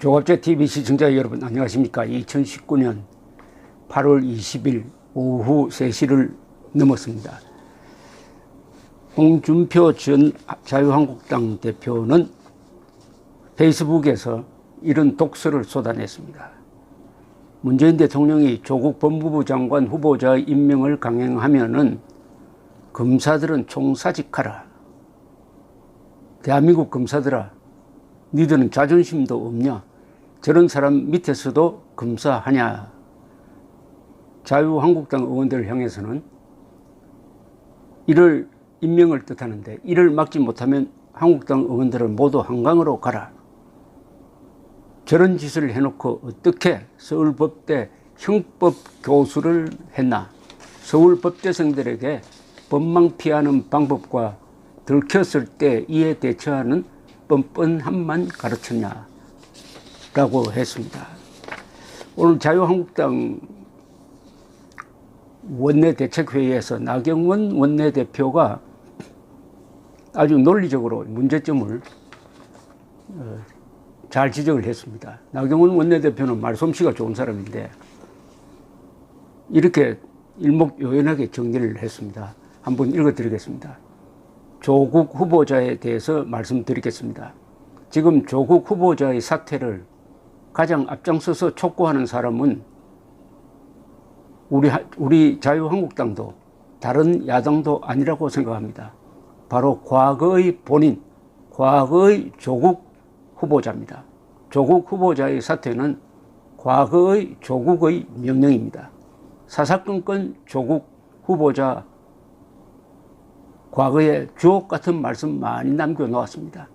조갑제TV 시청자 여러분 안녕하십니까. 2019년 8월 20일 오후 3시를 넘었습니다. 홍준표 전 자유한국당 대표는 페이스북에서 이런 독서를 쏟아냈습니다. 문재인 대통령이 조국 법무부 장관 후보자 임명을 강행하면은 검사들은 총사직하라. 대한민국 검사들아, 니들은 자존심도 없냐? 저런 사람 밑에서도 검사하냐? 자유한국당 의원들을 향해서는 이를 임명을 뜻하는데, 이를 막지 못하면 한국당 의원들은 모두 한강으로 가라. 저런 짓을 해놓고 어떻게 서울법대 형법 교수를 했나? 서울법대생들에게 법망 피하는 방법과 들켰을 때 이에 대처하는 뻔뻔함만 가르쳤냐? 라고 했습니다. 오늘 자유한국당 원내대책회의에서 나경원 원내대표가 아주 논리적으로 문제점을 잘 지적을 했습니다. 나경원 원내대표는 말솜씨가 좋은 사람인데 이렇게 일목요연하게 정리를 했습니다. 한번 읽어드리겠습니다. 조국 후보자에 대해서 말씀드리겠습니다. 지금 조국 후보자의 사퇴를 가장 앞장서서 촉구하는 사람은 우리 자유한국당도 다른 야당도 아니라고 생각합니다. 바로 과거의 본인, 과거의 조국 후보자입니다. 조국 후보자의 사퇴는 과거의 조국의 명령입니다. 사사건건 조국 후보자 과거에 주옥 같은 말씀 많이 남겨놓았습니다.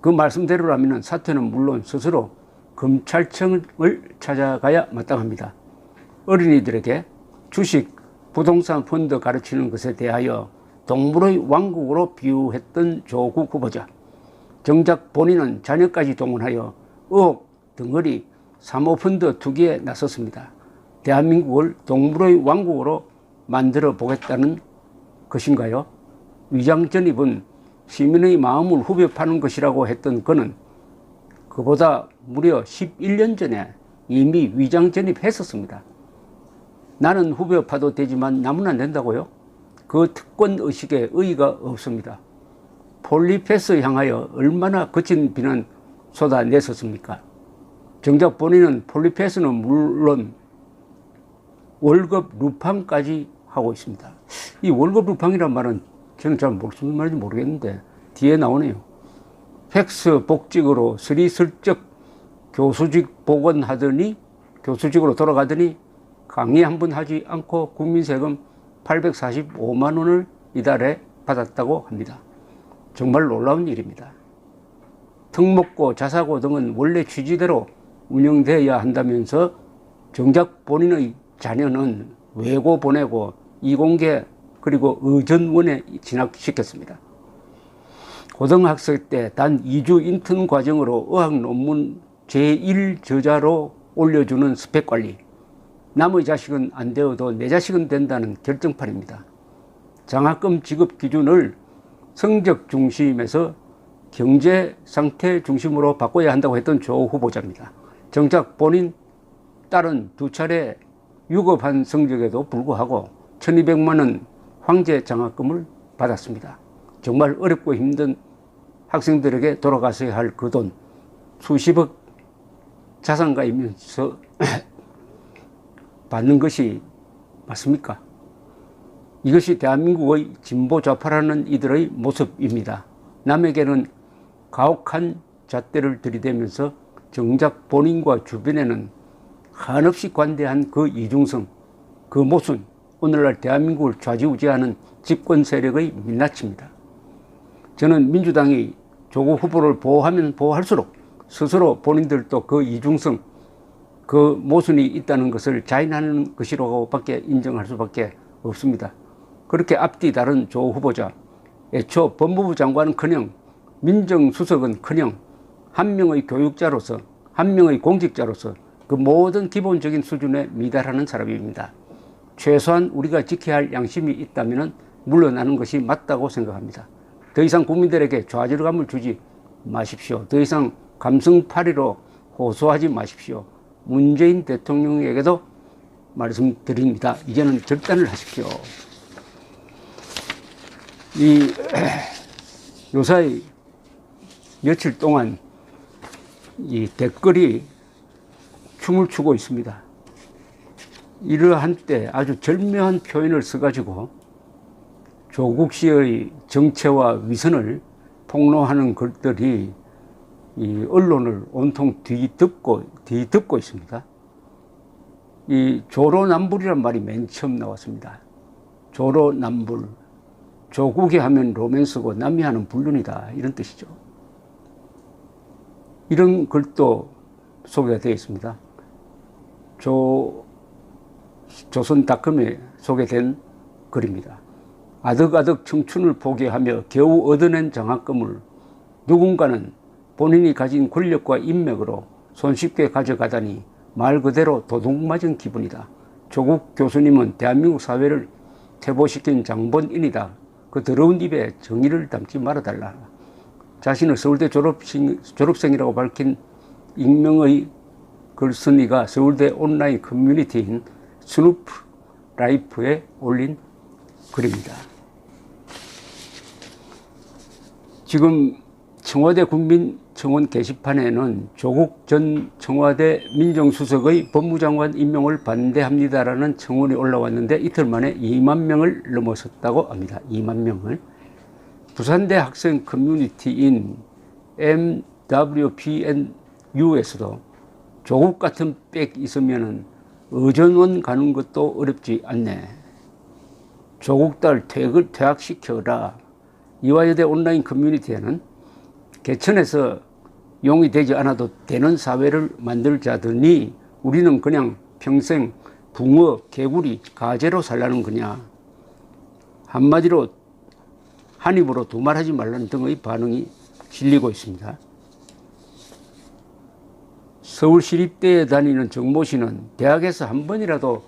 그 말씀대로라면 사퇴는 물론 스스로 검찰청을 찾아가야 마땅합니다. 어린이들에게 주식, 부동산 펀드 가르치는 것에 대하여 동물의 왕국으로 비유했던 조국 후보자. 정작 본인은 자녀까지 동원하여 의혹 덩어리 사모펀드 투기에 나섰습니다. 대한민국을 동물의 왕국으로 만들어 보겠다는 것인가요? 위장 전입은 시민의 마음을 후벼 파는 것이라고 했던 그는 그보다 무려 11년 전에 이미 위장 전입했었습니다. 나는 후벼 파도 되지만 남은 안 된다고요? 그 특권 의식에 의의가 없습니다. 폴리페스 향하여 얼마나 거친 비난 쏟아냈었습니까? 정작 본인은 폴리페스는 물론 월급 루팡까지 하고 있습니다. 이 월급 루팡이란 말은 저는 잘 무슨 말인지 모르겠는데 뒤에 나오네요. 팩스 복직으로 스리슬쩍 교수직 복원하더니 교수직으로 돌아가더니 강의 한 번 하지 않고 국민세금 845만 원을 이달에 받았다고 합니다. 정말 놀라운 일입니다. 특목고, 자사고 등은 원래 취지대로 운영되어야 한다면서 정작 본인의 자녀는 외고 보내고 이공계 그리고 의전원에 진학시켰습니다. 고등학생 때 단 2주 인턴 과정으로 의학 논문 제1저자로 올려주는 스펙 관리. 남의 자식은 안 되어도 내 자식은 된다는 결정판입니다. 장학금 지급 기준을 성적 중심에서 경제 상태 중심으로 바꿔야 한다고 했던 조 후보자입니다. 정작 본인 딸은 2차례 유급한 성적에도 불구하고 1200만 원 황제 장학금을 받았습니다. 정말 어렵고 힘든 학생들에게 돌아가서야 할 그 돈 수십억 자산가이면서 받는 것이 맞습니까? 이것이 대한민국의 진보 좌파라는 이들의 모습입니다. 남에게는 가혹한 잣대를 들이대면서 정작 본인과 주변에는 한없이 관대한 그 이중성, 그 모순, 오늘날 대한민국을 좌지우지하는 집권 세력의 민낯입니다. 저는 민주당이 조국 후보를 보호하면 보호할수록 스스로 본인들도 그 이중성, 그 모순이 있다는 것을 자인하는 것이라고 밖에 인정할 수밖에 없습니다. 그렇게 앞뒤 다른 조 후보자, 애초 법무부 장관은커녕 민정수석은커녕 한 명의 교육자로서, 한 명의 공직자로서 그 모든 기본적인 수준에 미달하는 사람입니다. 최소한 우리가 지켜야 할 양심이 있다면 물러나는 것이 맞다고 생각합니다. 더 이상 국민들에게 좌절감을 주지 마십시오. 더 이상 감성팔이로 호소하지 마십시오. 문재인 대통령에게도 말씀드립니다. 이제는 결단을 하십시오. 요사이 며칠 동안 이 댓글이 춤을 추고 있습니다. 이러한 때 아주 절묘한 표현을 써가지고 조국 씨의 정체와 위선을 폭로하는 글들이 이 언론을 온통 뒤덮고 있습니다. 이 조로남불이란 말이 맨 처음 나왔습니다. 조로남불. 조국이 하면 로맨스고 남이 하는 불륜이다. 이런 뜻이죠. 이런 글도 소개가 되어 있습니다. 조선닷컴에 소개된 글입니다. 아득아득 청춘을 포기하며 겨우 얻어낸 장학금을 누군가는 본인이 가진 권력과 인맥으로 손쉽게 가져가다니 말 그대로 도둑맞은 기분이다. 조국 교수님은 대한민국 사회를 퇴보시킨 장본인이다. 그 더러운 입에 정의를 담지 말아달라. 자신을 서울대 졸업생이라고 밝힌 익명의 글쓴이가 서울대 온라인 커뮤니티인 스누프 라이프에 올린 글입니다. 지금 청와대 국민청원 게시판에는 조국 전 청와대 민정수석의 법무장관 임명을 반대합니다라는 청원이 올라왔는데 이틀 만에 2만 명을 넘어섰다고 합니다. 2만 명을. 부산대 학생 커뮤니티인 MWPNU에서도 조국 같은 빽 있으면은 의전원 가는 것도 어렵지 않네. 조국 딸 퇴학시켜라. 이화여대 온라인 커뮤니티에는 개천에서 용이 되지 않아도 되는 사회를 만들자더니 우리는 그냥 평생 붕어, 개구리, 가재로 살라는 거냐. 한마디로 한 입으로 두 말 하지 말라는 등의 반응이 실리고 있습니다. 서울시립대에 다니는 정모 씨는 대학에서 한 번이라도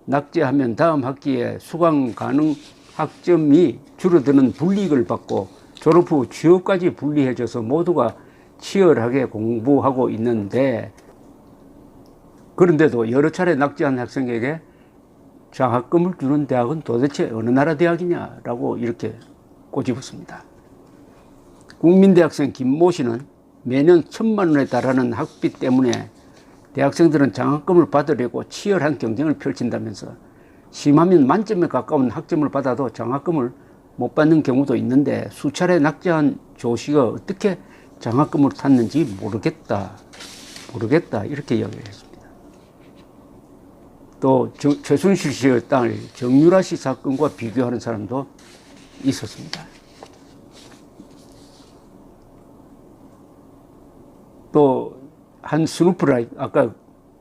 낙제하면 다음 학기에 수강 가능 학점이 줄어드는 불이익을 받고 졸업 후 취업까지 불리해져서 모두가 치열하게 공부하고 있는데, 그런데도 여러 차례 낙제한 학생에게 장학금을 주는 대학은 도대체 어느 나라 대학이냐라고 이렇게 꼬집었습니다. 국민대학생 김모 씨는 매년 1,000만 원에 달하는 학비 때문에 대학생들은 장학금을 받으려고 치열한 경쟁을 펼친다면서 심하면 만점에 가까운 학점을 받아도 장학금을 못 받는 경우도 있는데 수차례 낙제한 조 씨가 어떻게 장학금을 탔는지 모르겠다 이렇게 이야기를 했습니다. 또 최순실 씨의 딸 정유라 씨 사건과 비교하는 사람도 있었습니다. 또 한 스누프 라이프, 아까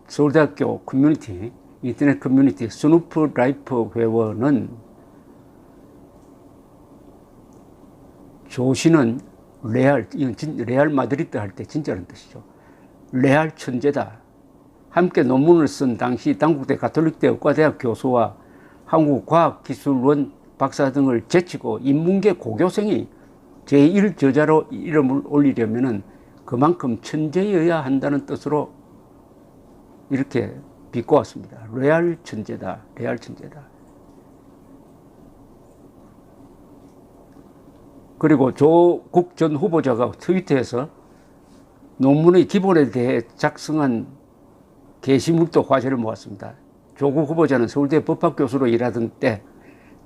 서울대학교 커뮤니티, 인터넷 커뮤니티 스누프 라이프 회원은 조 씨는 레알 마드리드 할 때 진짜라는 뜻이죠. 레알 천재다. 함께 논문을 쓴 당시 당국대 가톨릭대 의과대학 교수와 한국과학기술원 박사 등을 제치고 인문계 고교생이 제1저자로 이름을 올리려면은 그만큼 천재여야 한다는 뜻으로 이렇게 비꼬았습니다. 레알 천재다. 레알 천재다. 그리고 조국 전 후보자가 트위터에서 논문의 기본에 대해 작성한 게시물도 화제를 모았습니다. 조국 후보자는 서울대 법학교수로 일하던 때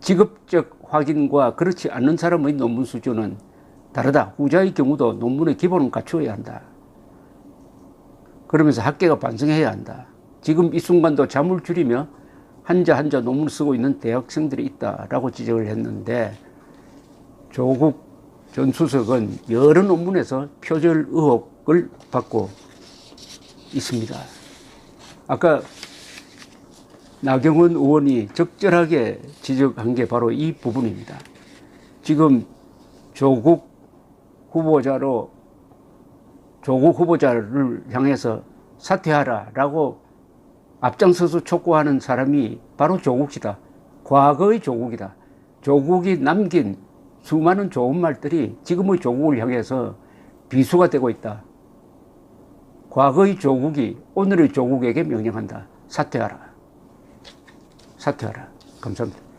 직업적 확인과 그렇지 않는 사람의 논문 수준은 다르다. 후자의 경우도 논문의 기본은 갖추어야 한다. 그러면서 학계가 반성해야 한다. 지금 이 순간도 잠을 줄이며 한자 논문을 쓰고 있는 대학생들이 있다라고 지적을 했는데, 조국 전 수석은 여러 논문에서 표절 의혹을 받고 있습니다. 아까 나경원 의원이 적절하게 지적한 게 바로 이 부분입니다. 지금 조국 후보자를 향해서 사퇴하라라고 앞장서서 촉구하는 사람이 바로 조국이다. 과거의 조국이다. 조국이 남긴 수많은 좋은 말들이 지금의 조국을 향해서 비수가 되고 있다. 과거의 조국이 오늘의 조국에게 명령한다. 사퇴하라. 사퇴하라. 감사합니다.